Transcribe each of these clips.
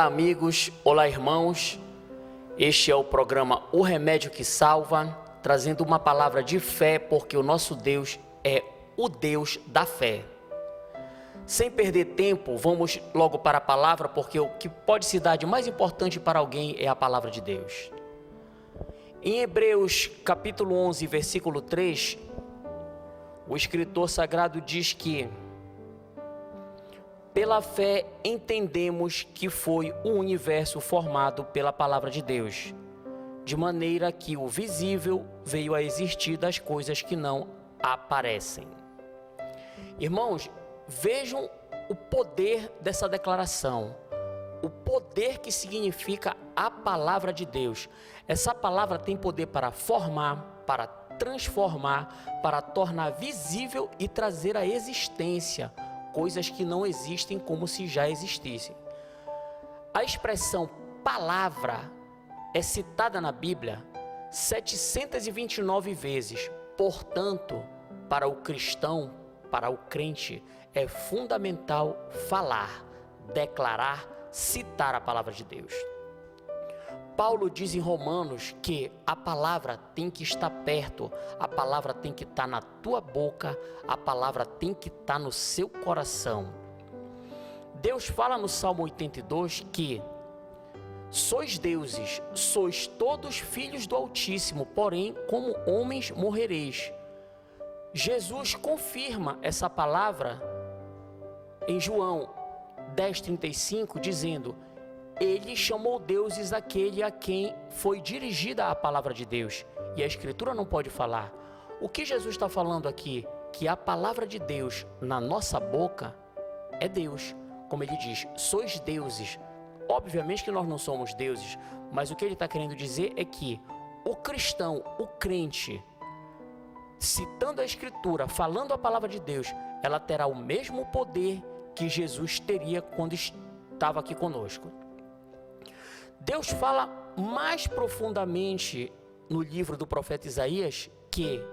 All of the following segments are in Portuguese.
Olá amigos, olá irmãos, este é o programa O Remédio que Salva, trazendo uma palavra de fé, porque o nosso Deus é o Deus da fé. Sem perder tempo, vamos logo para a palavra, porque o que pode se dar de mais importante para alguém é a palavra de Deus. Em Hebreus capítulo 11, versículo 3, o escritor sagrado diz que pela fé entendemos que foi o universo formado pela palavra de Deus, de maneira que o visível veio a existir das coisas que não aparecem. Irmãos, vejam o poder dessa declaração, o poder que significa a palavra de Deus. Essa palavra tem poder para formar, para transformar, para tornar visível e trazer à existência coisas que não existem como se já existissem. A expressão palavra é citada na Bíblia 729 vezes. Portanto, para o cristão, para o crente, é fundamental falar, declarar, citar a palavra de Deus. Paulo diz em Romanos que a palavra tem que estar perto, a palavra tem que estar na tua boca, a palavra tem que estar no seu coração. Deus fala no Salmo 82 que sois deuses, sois todos filhos do Altíssimo, porém como homens morrereis. Jesus confirma essa palavra em João 10,35, dizendo: Ele chamou deuses aquele a quem foi dirigida a palavra de Deus. E a Escritura não pode falar. O que Jesus está falando aqui? Que a palavra de Deus na nossa boca é Deus. Como ele diz, sois deuses. Obviamente que nós não somos deuses, mas o que ele está querendo dizer é que o cristão, o crente, citando a Escritura, falando a palavra de Deus, ela terá o mesmo poder que Jesus teria quando estava aqui conosco. Deus fala mais profundamente no livro do profeta Isaías que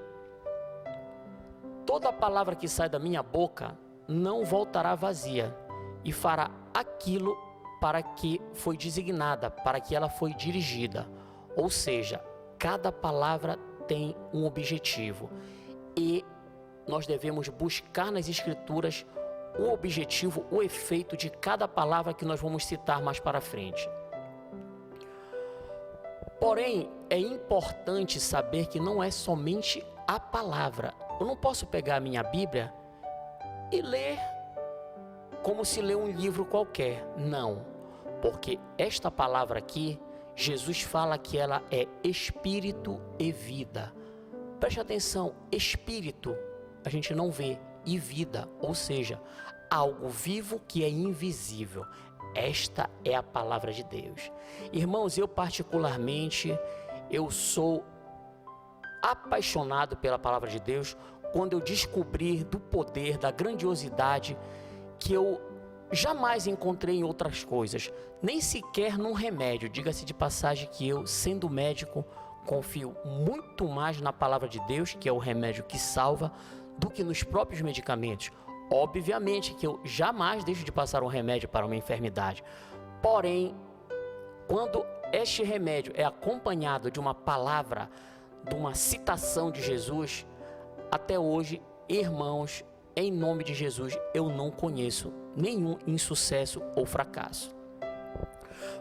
toda palavra que sai da minha boca não voltará vazia e fará aquilo para que foi designada, para que ela foi dirigida. Ou seja, cada palavra tem um objetivo e nós devemos buscar nas Escrituras o objetivo, o efeito de cada palavra que nós vamos citar mais para frente. Porém, é importante saber que não é somente a palavra. Eu não posso pegar a minha Bíblia e ler como se lê um livro qualquer. Não, porque esta palavra aqui, Jesus fala que ela é espírito e vida. Preste atenção, espírito a gente não vê, e vida, ou seja, algo vivo que é invisível. Esta é a palavra de Deus. Irmãos, eu particularmente, eu sou apaixonado pela palavra de Deus quando eu descobri do poder, da grandiosidade que eu jamais encontrei em outras coisas, nem sequer num remédio. Diga-se de passagem que eu, sendo médico, confio muito mais na palavra de Deus, que é o remédio que salva, do que nos próprios medicamentos. Obviamente que eu jamais deixo de passar um remédio para uma enfermidade. Porém, quando este remédio é acompanhado de uma palavra, de uma citação de Jesus, até hoje, irmãos, em nome de Jesus, eu não conheço nenhum insucesso ou fracasso.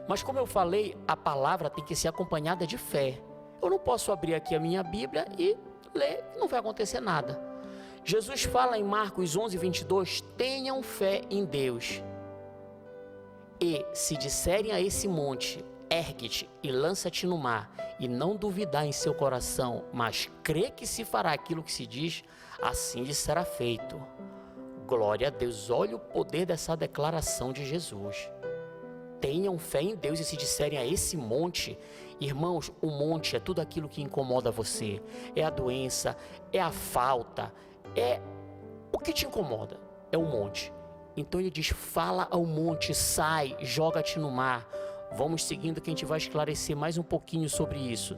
Mas como eu falei, a palavra tem que ser acompanhada de fé. Eu não posso abrir aqui a minha Bíblia e ler, não vai acontecer nada. Jesus fala em Marcos 11:22, tenham fé em Deus. E se disserem a esse monte, ergue-te e lança-te no mar, e não duvidar em seu coração, mas crê que se fará aquilo que se diz, assim lhe será feito. Glória a Deus, olha o poder dessa declaração de Jesus. Tenham fé em Deus e se disserem a esse monte. Irmãos, o monte é tudo aquilo que incomoda você. É a doença, é a falta, é o que te incomoda, é o monte. Então ele diz, fala ao monte, sai, joga-te no mar. Vamos seguindo que a gente vai esclarecer mais um pouquinho sobre isso.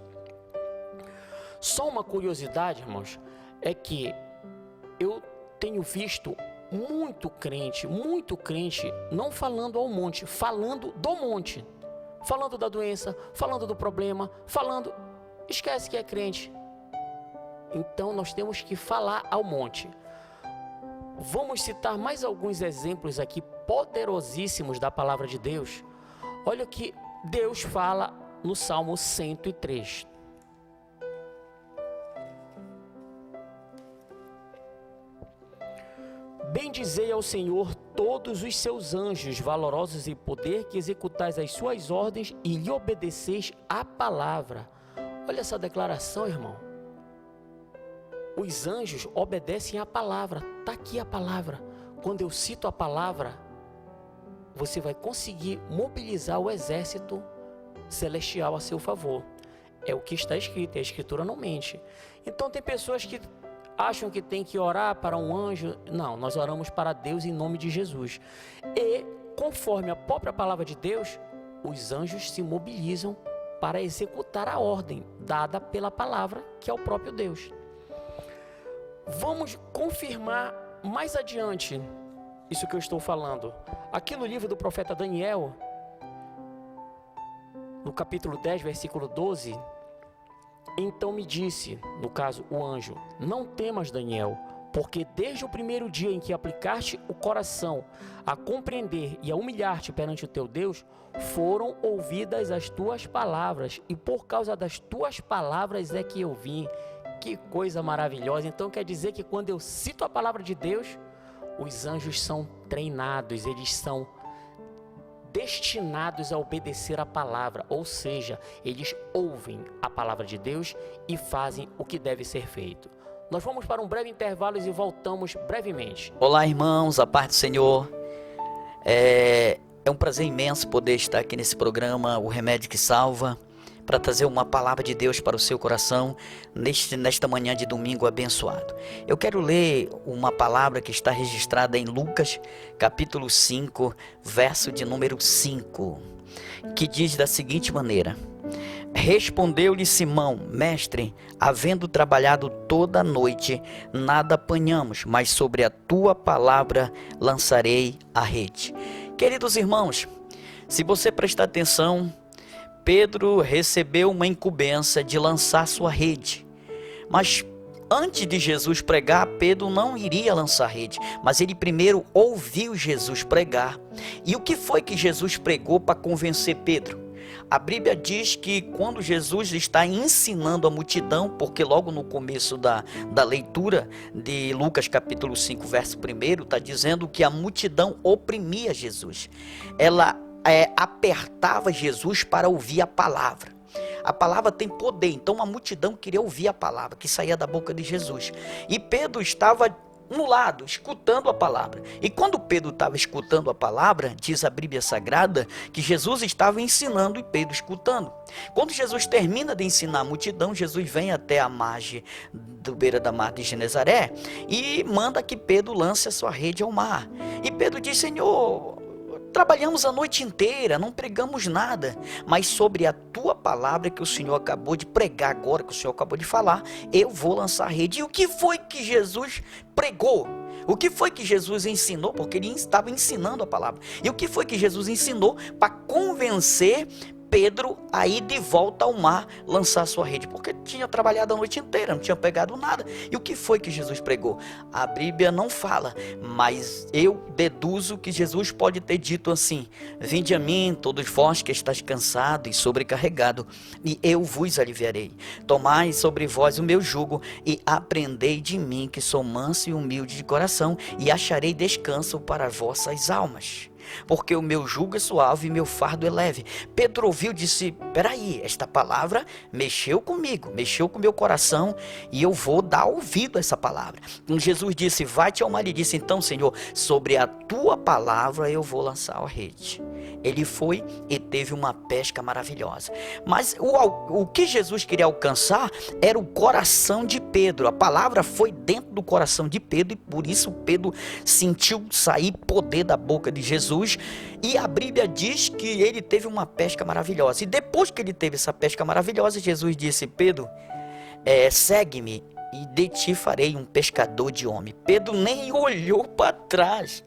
Só uma curiosidade, irmãos, é que eu tenho visto muito crente, não falando ao monte, falando do monte, falando da doença, falando do problema, esquece que é crente. Então nós temos que falar ao monte. Vamos citar mais alguns exemplos aqui poderosíssimos da palavra de Deus. Olha o que Deus fala no Salmo 103. Bendizei ao Senhor todos os seus anjos, valorosos em poder, que executais as suas ordens e lhe obedeceis a palavra. Olha essa declaração, irmão. Os anjos obedecem a palavra. Está aqui a palavra. Quando eu cito a palavra, você vai conseguir mobilizar o exército celestial a seu favor. É o que está escrito, a escritura não mente. Então tem pessoas que acham que tem que orar para um anjo. Não, nós oramos para Deus em nome de Jesus. E conforme a própria palavra de Deus, os anjos se mobilizam para executar a ordem dada pela palavra, que é o próprio Deus. Vamos confirmar mais adiante isso que eu estou falando. Aqui no livro do profeta Daniel, no capítulo 10, versículo 12, então me disse, no caso o anjo, não temas, Daniel, porque desde o primeiro dia em que aplicaste o coração a compreender e a humilhar-te perante o teu Deus, foram ouvidas as tuas palavras, e por causa das tuas palavras é que eu vim. Que coisa maravilhosa. Então quer dizer que quando eu cito a palavra de Deus, os anjos são treinados, eles são destinados a obedecer a palavra, ou seja, eles ouvem a palavra de Deus e fazem o que deve ser feito. Nós vamos para um breve intervalo e voltamos brevemente. Olá, irmãos, a paz do Senhor. É um prazer imenso poder estar aqui nesse programa, O Remédio que Salva, para trazer uma palavra de Deus para o seu coração nesta manhã de domingo abençoado. Eu quero ler uma palavra que está registrada em Lucas, capítulo 5, verso de número 5, que diz da seguinte maneira: Respondeu-lhe Simão: Mestre, havendo trabalhado toda a noite, nada apanhamos, mas sobre a tua palavra lançarei a rede. Queridos irmãos, se você prestar atenção, Pedro recebeu uma incumbência de lançar sua rede. Mas antes de Jesus pregar, Pedro não iria lançar rede, mas ele primeiro ouviu Jesus pregar. E o que foi que Jesus pregou para convencer Pedro? A Bíblia diz que quando Jesus está ensinando a multidão, porque logo no começo da leitura de Lucas capítulo 5, verso 1, está dizendo que a multidão oprimia Jesus. Ela apertava Jesus para ouvir a palavra. A palavra tem poder, então a multidão queria ouvir a palavra que saía da boca de Jesus. E Pedro estava no lado, escutando a palavra. E quando Pedro estava escutando a palavra, diz a Bíblia Sagrada, que Jesus estava ensinando e Pedro escutando. Quando Jesus termina de ensinar a multidão, Jesus vem até a margem do beira da mar de Genezaré e manda que Pedro lance a sua rede ao mar. E Pedro diz: Senhor, trabalhamos a noite inteira, não pregamos nada, mas sobre a tua palavra que o Senhor acabou de pregar agora, que o Senhor acabou de falar, eu vou lançar a rede. E o que foi que Jesus pregou? O que foi que Jesus ensinou? Porque ele estava ensinando a palavra. E o que foi que Jesus ensinou para convencer Pedro a ir de volta ao mar lançar sua rede? Porque tinha trabalhado a noite inteira, não tinha pegado nada. E o que foi que Jesus pregou? A Bíblia não fala, mas eu deduzo que Jesus pode ter dito assim: Vinde a mim, todos vós que estáis cansado e sobrecarregado, e eu vos aliviarei. Tomai sobre vós o meu jugo e aprendei de mim, que sou manso e humilde de coração, e acharei descanso para vossas almas. Porque o meu jugo é suave e meu fardo é leve. Pedro ouviu e disse: peraí, esta palavra mexeu comigo, mexeu com o meu coração, e eu vou dar ouvido a essa palavra. Então Jesus disse: vai-te ao mar. E disse: então, Senhor, sobre a tua palavra eu vou lançar a rede. Ele foi e teve uma pesca maravilhosa. Mas o que Jesus queria alcançar era o coração de Pedro. A palavra foi dentro do coração de Pedro, e por isso Pedro sentiu sair poder da boca de Jesus. E a Bíblia diz que ele teve uma pesca maravilhosa. E depois que ele teve essa pesca maravilhosa, Jesus disse: Pedro, segue-me. e de ti farei um pescador de homem. Pedro nem olhou para trás.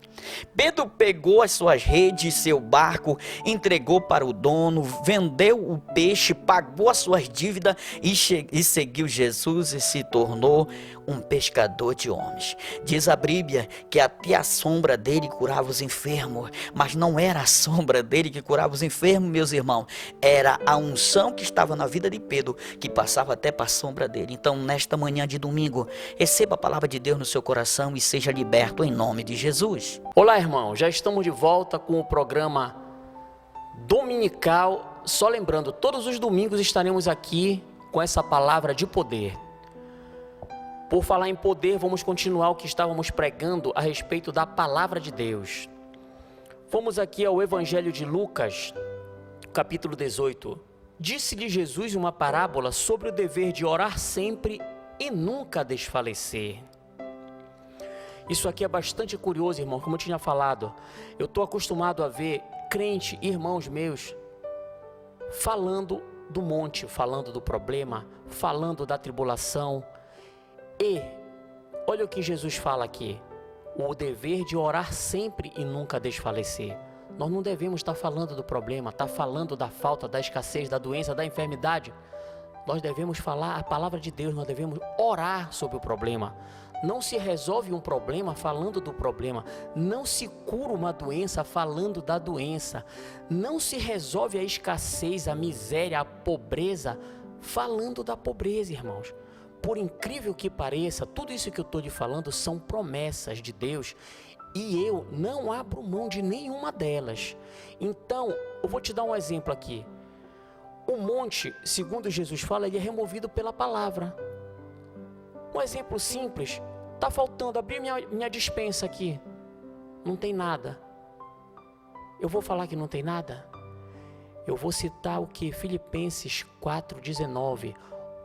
Pedro pegou as suas redes, seu barco, entregou para o dono, vendeu o peixe, pagou as suas dívidas e seguiu Jesus e se tornou um pescador de homens. Diz a Bíblia que até a sombra dele curava os enfermos, mas não era a sombra dele que curava os enfermos, meus irmãos, era a unção que estava na vida de Pedro, que passava até para a sombra dele. Então, nesta manhã de domingo, receba a palavra de Deus no seu coração e seja liberto em nome de Jesus. Olá, irmão, já estamos de volta com o programa dominical. Só lembrando, todos os domingos estaremos aqui com essa palavra de poder. Por falar em poder, vamos continuar o que estávamos pregando a respeito da palavra de Deus. Vamos aqui ao Evangelho de Lucas, capítulo 18. Disse-lhe Jesus uma parábola sobre o dever de orar sempre e nunca desfalecer. Isso aqui é bastante curioso, irmão, como eu tinha falado. Eu estou acostumado a ver crente, irmãos meus, falando do monte, falando do problema, falando da tribulação. E olha o que Jesus fala aqui: o dever de orar sempre e nunca desfalecer. Nós não devemos estar falando do problema, estar falando da falta, da escassez, da doença, da enfermidade. Nós devemos falar a palavra de Deus, nós devemos orar sobre o problema. Não se resolve um problema falando do problema. Não se cura uma doença falando da doença. Não se resolve a escassez, a miséria, a pobreza falando da pobreza, irmãos. Por incrível que pareça, tudo isso que eu estou lhe falando são promessas de Deus e eu não abro mão de nenhuma delas. Então, eu vou te dar um exemplo aqui. O monte, segundo Jesus fala, ele é removido pela palavra. Um exemplo simples, está faltando, abrir minha despensa aqui, não tem nada. Eu vou falar que não tem nada? Eu vou citar o que? Filipenses 4,19.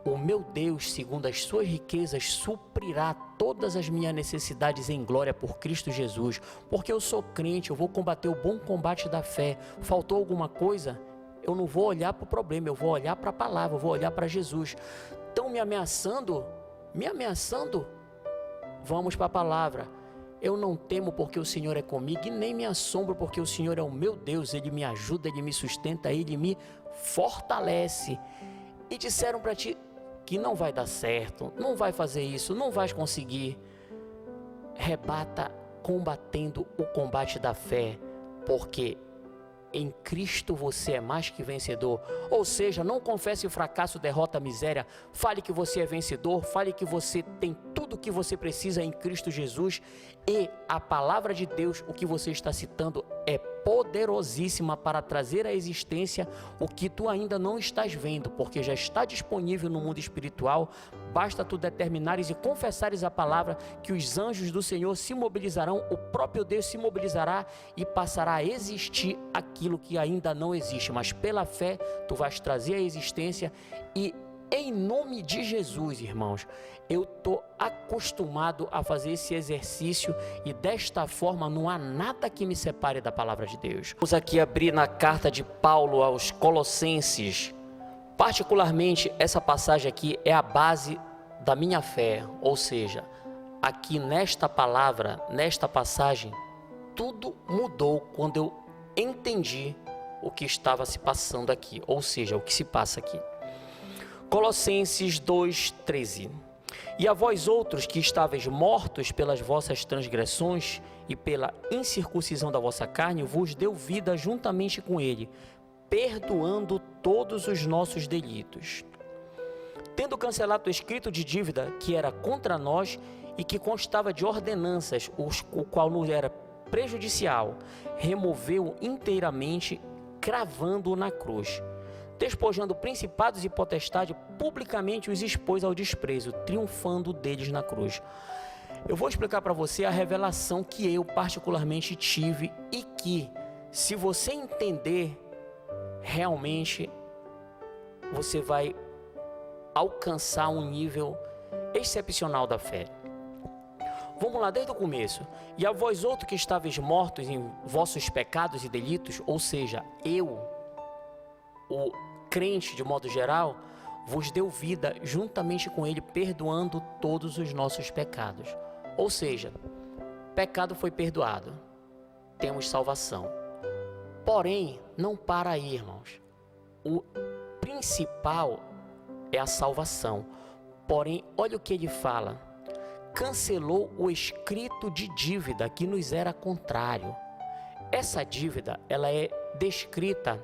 O meu Deus, segundo as suas riquezas, suprirá todas as minhas necessidades em glória por Cristo Jesus. Porque eu sou crente, eu vou combater o bom combate da fé. Faltou alguma coisa? Eu não vou olhar para o problema, eu vou olhar para a palavra, eu vou olhar para Jesus. Estão me ameaçando? Vamos para a palavra. Eu não temo porque o Senhor é comigo e nem me assombro porque o Senhor é o meu Deus. Ele me ajuda, Ele me sustenta, Ele me fortalece. E disseram para ti que não vai dar certo, não vai fazer isso, não vais conseguir. Rebata combatendo o combate da fé, porque em Cristo você é mais que vencedor. Ou seja, não confesse o fracasso, derrota, miséria. Fale que você é vencedor, fale que você tem tudo o que você precisa em Cristo Jesus. E a palavra de Deus, o que você está citando, é poderosíssima para trazer à existência o que tu ainda não estás vendo, porque já está disponível no mundo espiritual. Basta tu determinares e confessares a palavra que os anjos do Senhor se mobilizarão, o próprio Deus se mobilizará e passará a existir aquilo que ainda não existe, mas pela fé tu vais trazer a existência. E em nome de Jesus, irmãos, eu estou acostumado a fazer esse exercício e desta forma não há nada que me separe da palavra de Deus. Vamos aqui abrir na carta de Paulo aos Colossenses. Particularmente, essa passagem aqui é a base da minha fé, ou seja, aqui nesta palavra, nesta passagem, tudo mudou quando eu entendi o que estava se passando aqui, ou seja, o que se passa aqui. Colossenses 2,13. E a vós outros que estáveis mortos pelas vossas transgressões e pela incircuncisão da vossa carne, vos deu vida juntamente com ele, perdoando todos os nossos delitos, tendo cancelado o escrito de dívida que era contra nós e que constava de ordenanças, o qual nos era prejudicial, removeu inteiramente, cravando-o na cruz. Despojando principados e potestades, publicamente os expôs ao desprezo, triunfando deles na cruz. Eu vou explicar para você a revelação que eu particularmente tive e que, se você entender, realmente você vai alcançar um nível excepcional da fé. Vamos lá, desde o começo. E a vós outros que estáveis mortos em vossos pecados e delitos, ou seja, eu, o crente de modo geral, vos deu vida juntamente com ele, perdoando todos os nossos pecados. Ou seja, pecado foi perdoado, temos salvação. Porém, não para aí, irmãos. O principal é a salvação. Porém, olha o que ele fala. Cancelou o escrito de dívida que nos era contrário. Essa dívida, ela é descrita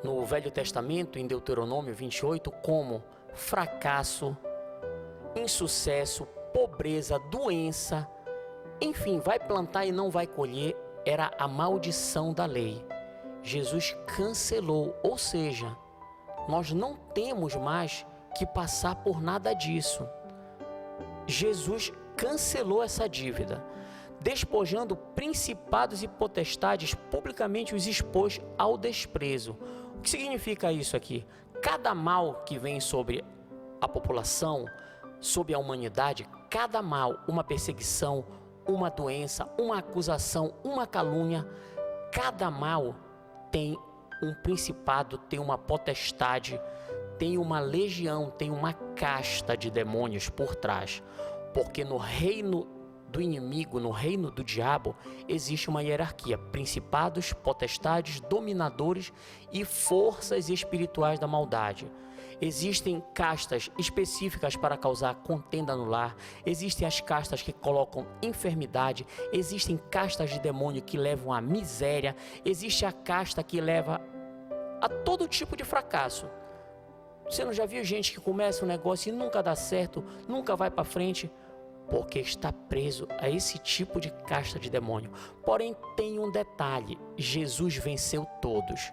no Velho Testamento, em Deuteronômio 28, como fracasso, insucesso, pobreza, doença, enfim, vai plantar e não vai colher, era a maldição da lei. Jesus cancelou, ou seja, nós não temos mais que passar por nada disso. Jesus cancelou essa dívida, despojando principados e potestades, publicamente os expôs ao desprezo. O que significa isso aqui? Cada mal que vem sobre a população, sobre a humanidade, cada mal, uma perseguição, uma doença, uma acusação, uma calúnia, cada mal tem um principado, tem uma potestade, tem uma legião, tem uma casta de demônios por trás. Porque no reino do inimigo, no reino do diabo, existe uma hierarquia: principados, potestades, dominadores e forças espirituais da maldade. Existem castas específicas para causar contenda no lar, existem as castas que colocam enfermidade, existem castas de demônio que levam à miséria, existe a casta que leva a todo tipo de fracasso. Você não já viu gente que começa um negócio e nunca dá certo, nunca vai para frente? Porque está preso a esse tipo de casta de demônio. Porém, tem um detalhe: Jesus venceu todos.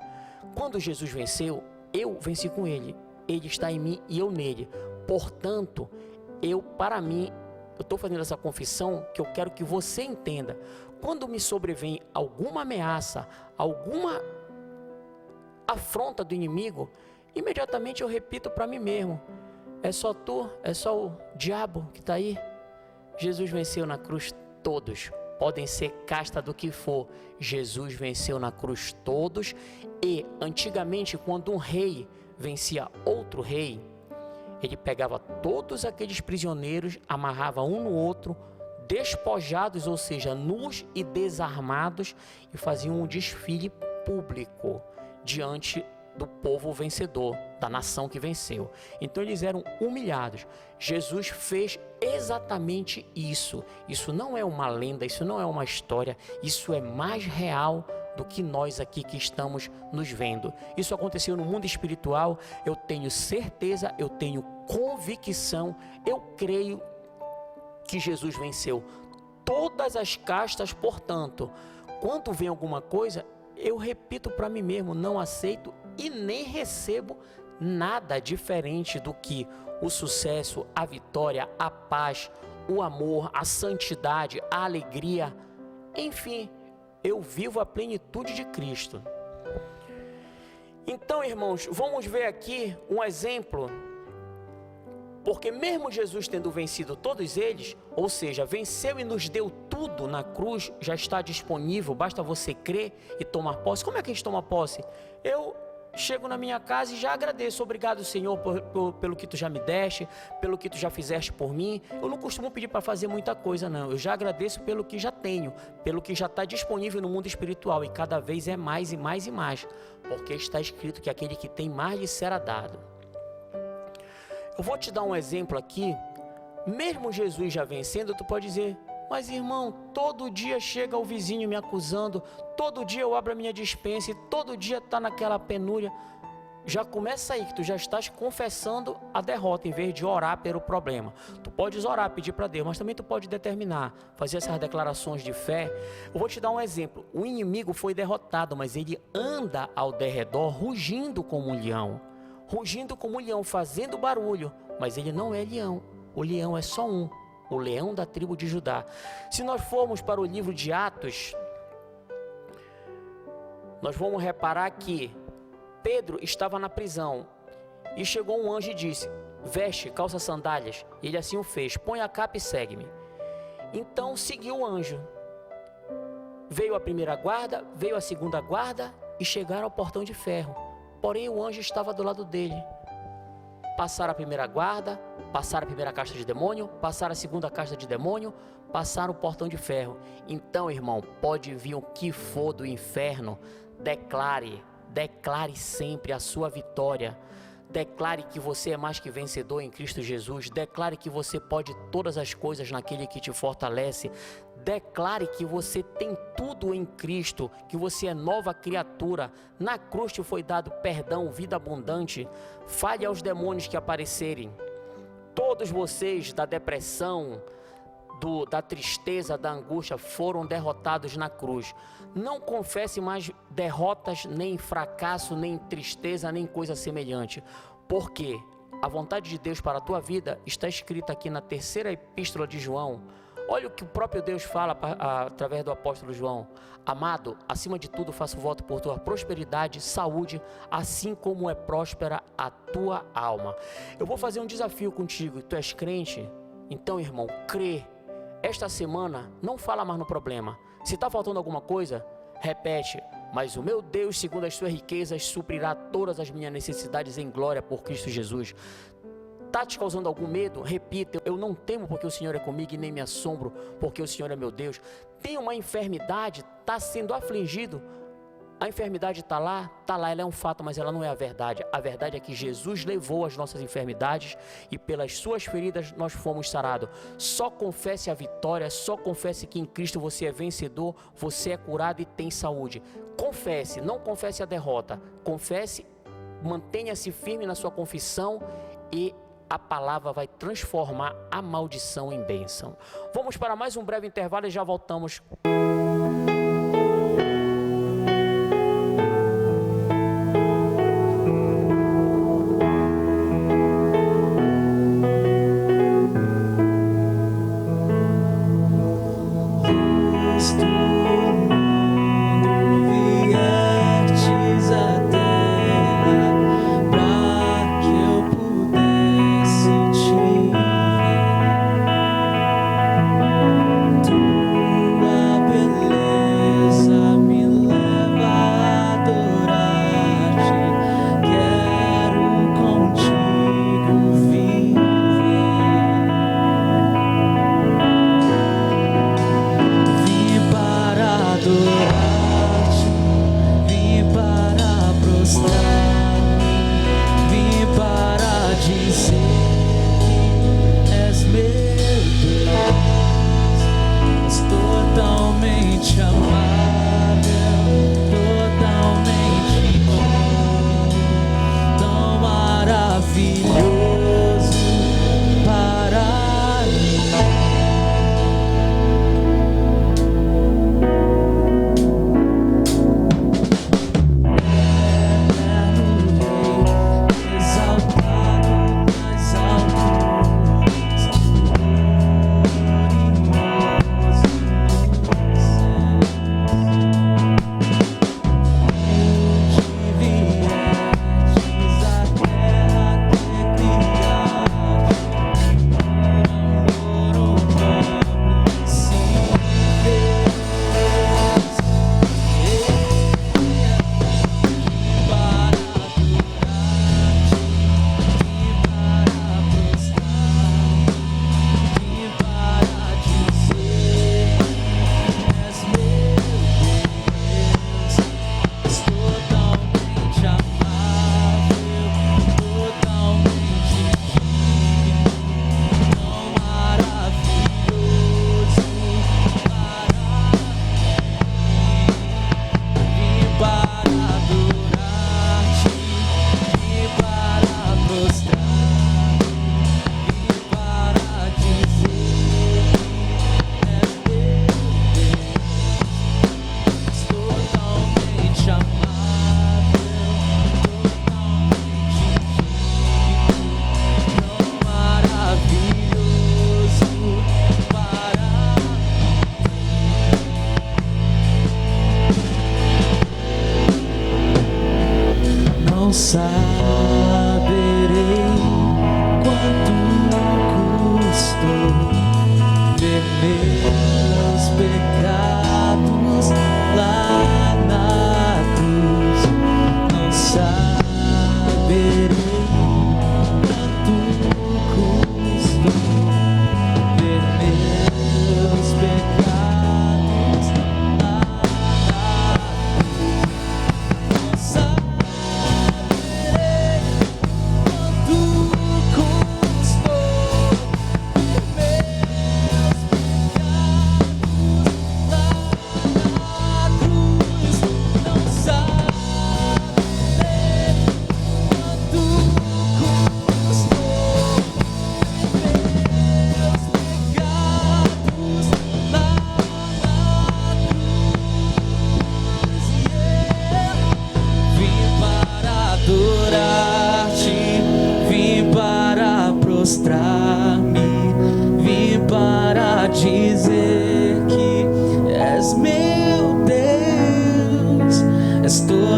Quando Jesus venceu, eu venci com ele. Ele está em mim e eu nele. Portanto, eu estou fazendo essa confissão que eu quero que você entenda. Quando me sobrevém alguma ameaça, alguma afronta do inimigo, imediatamente eu repito para mim mesmo: é só tu, é só o diabo que está aí. Jesus venceu na cruz todos. Podem ser casta do que for, Jesus venceu na cruz todos. E antigamente, quando um rei vencia outro rei, ele pegava todos aqueles prisioneiros, amarrava um no outro, despojados, ou seja, nus e desarmados, e fazia um desfile público diante do povo vencedor, da nação que venceu. Então eles eram humilhados. Jesus fez exatamente isso. Isso não é uma lenda, isso não é uma história, isso é mais real do que nós aqui que estamos nos vendo. Isso aconteceu no mundo espiritual. Eu tenho certeza, eu tenho convicção, eu creio que Jesus venceu todas as castas. Portanto, quando vem alguma coisa, eu repito para mim mesmo: não aceito e nem recebo nada diferente do que o sucesso, a vitória, a paz, o amor, a santidade, a alegria. Enfim, eu vivo a plenitude de Cristo. Então, irmãos, vamos ver aqui um exemplo. Porque mesmo Jesus tendo vencido todos eles, ou seja, venceu e nos deu tudo na cruz, já está disponível, basta você crer e tomar posse. Como é que a gente toma posse? Eu chego na minha casa e já agradeço: obrigado, Senhor, pelo que tu já me deste, pelo que tu já fizeste por mim. Eu não costumo pedir para fazer muita coisa, não. Eu já agradeço pelo que já tenho, pelo que já está disponível no mundo espiritual, e cada vez é mais e mais e mais, porque está escrito que aquele que tem mais lhe será dado. Eu vou te dar um exemplo aqui. Mesmo Jesus já vencendo, tu pode dizer: mas irmão, todo dia chega o vizinho me acusando, todo dia eu abro a minha despensa e todo dia está naquela penúria. Já começa aí que tu já estás confessando a derrota, em vez de orar pelo problema. Tu podes orar, pedir para Deus, mas também tu pode determinar, fazer essas declarações de fé. Eu vou te dar um exemplo: o inimigo foi derrotado, mas ele anda ao derredor rugindo como um leão. Rugindo como um leão, fazendo barulho, mas ele não é leão. O leão é só um: o leão da tribo de Judá. Se nós formos para o livro de Atos, nós vamos reparar que Pedro estava na prisão e chegou um anjo e disse: veste, calça sandálias. E ele assim o fez: põe a capa e segue-me. Então seguiu o anjo. Veio a primeira guarda, veio a segunda guarda e chegaram ao portão de ferro. Porém o anjo estava do lado dele. passaram a primeira guarda, passaram a primeira caixa de demônio, passaram a segunda caixa de demônio, passaram o portão de ferro. Então, irmão, pode vir o que for do inferno, declare sempre a sua vitória. Declare que você é mais que vencedor em Cristo Jesus. Declare que você pode todas as coisas naquele que te fortalece. Declare que você tem tudo em Cristo, que você é nova criatura. Na cruz te foi dado perdão, vida abundante. Fale aos demônios que aparecerem. Todos vocês da depressão, da tristeza, da angústia foram derrotados na cruz. Não confesse mais derrotas, nem fracasso, nem tristeza, nem coisa semelhante. Porque a vontade de Deus para a tua vida está escrita aqui na terceira epístola de João. Olha o que o próprio Deus fala através do apóstolo João. Amado, acima de tudo faço voto por tua prosperidade, saúde, assim como é próspera a tua alma. Eu vou fazer um desafio contigo. Tu és crente? Então, irmão, crê. Esta semana, não fala mais no problema. Se está faltando alguma coisa, repete. Mas o meu Deus, segundo as suas riquezas, suprirá todas as minhas necessidades em glória por Cristo Jesus. Está te causando algum medo? Repita, eu não temo porque o Senhor é comigo e nem me assombro porque o Senhor é meu Deus. Tem uma enfermidade, está sendo afligido. A enfermidade está lá, ela é um fato, mas ela não é a verdade. A verdade é que Jesus levou as nossas enfermidades e pelas suas feridas nós fomos sarados. Só confesse a vitória, só confesse que em Cristo você é vencedor, você é curado e tem saúde. Confesse, não confesse a derrota. Confesse, mantenha-se firme na sua confissão e a palavra vai transformar a maldição em bênção. Vamos para mais um breve intervalo e já voltamos.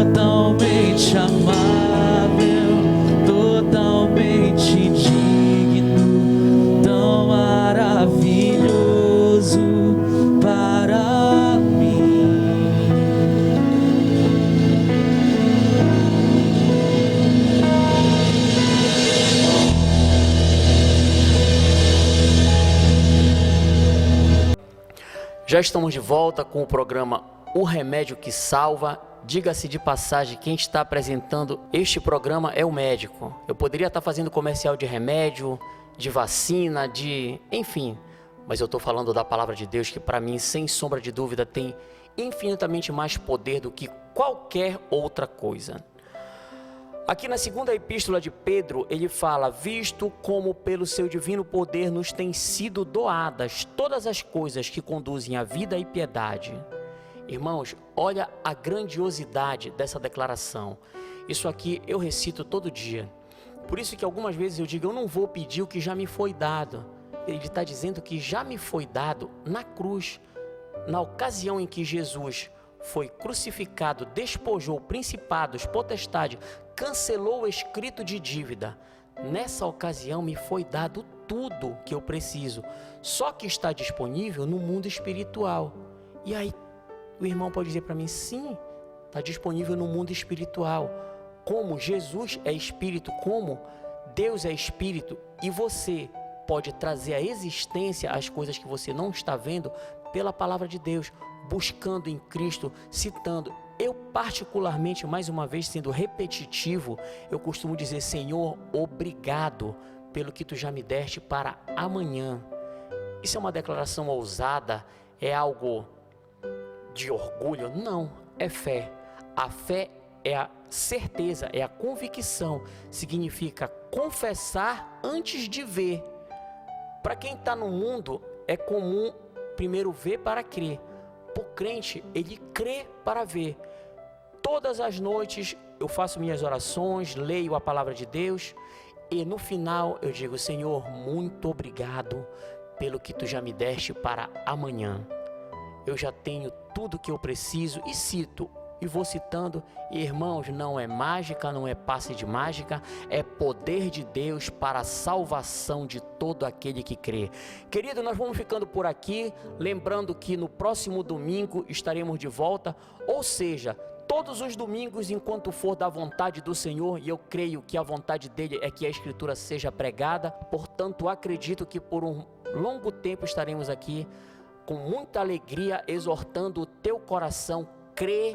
totalmente amável, totalmente digno, tão maravilhoso para mim. Já estamos de volta com o programa O Remédio que Salva. Diga-se de passagem, quem está apresentando este programa é o médico. Eu poderia estar fazendo comercial de remédio, de vacina, enfim. Mas eu estou falando da palavra de Deus, que para mim, sem sombra de dúvida, tem infinitamente mais poder do que qualquer outra coisa. Aqui na segunda epístola de Pedro, ele fala: visto como pelo seu divino poder nos têm sido doadas todas as coisas que conduzem à vida e piedade. Irmãos, olha a grandiosidade dessa declaração. Isso aqui eu recito todo dia. Por isso que algumas vezes eu digo, eu não vou pedir o que já me foi dado. Ele está dizendo que já me foi dado na cruz. Na ocasião em que Jesus foi crucificado, despojou principados, potestade, cancelou o escrito de dívida. Nessa ocasião me foi dado tudo que eu preciso. Só que está disponível no mundo espiritual. E aí o irmão pode dizer para mim, sim, está disponível no mundo espiritual. Como Jesus é espírito, como Deus é espírito, e você pode trazer à existência as coisas que você não está vendo pela palavra de Deus, buscando em Cristo, citando. Eu particularmente, mais uma vez sendo repetitivo, eu costumo dizer: Senhor, obrigado pelo que tu já me deste para amanhã. Isso é uma declaração ousada? É algo de orgulho? Não, é fé. A fé é a certeza, é a convicção. Significa confessar antes de ver. Para quem está no mundo, é comum primeiro ver para crer. O crente, ele crê para ver. Todas as noites eu faço minhas orações, leio a palavra de Deus e no final eu digo: Senhor, muito obrigado pelo que tu já me deste para amanhã. Eu já tenho tudo que eu preciso, e cito, e vou citando. E, irmãos, não é mágica, não é passe de mágica, é poder de Deus para a salvação de todo aquele que crê. Querido, nós vamos ficando por aqui, lembrando que no próximo domingo estaremos de volta, ou seja, todos os domingos, enquanto for da vontade do Senhor, e eu creio que a vontade dele é que a Escritura seja pregada. Portanto, acredito que por um longo tempo estaremos aqui com muita alegria, exortando o teu coração. Crê,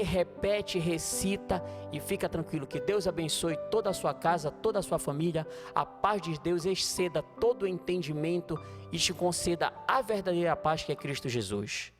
repete, recita e fica tranquilo. Que Deus abençoe toda a sua casa, toda a sua família. A paz de Deus exceda todo o entendimento e te conceda a verdadeira paz, que é Cristo Jesus.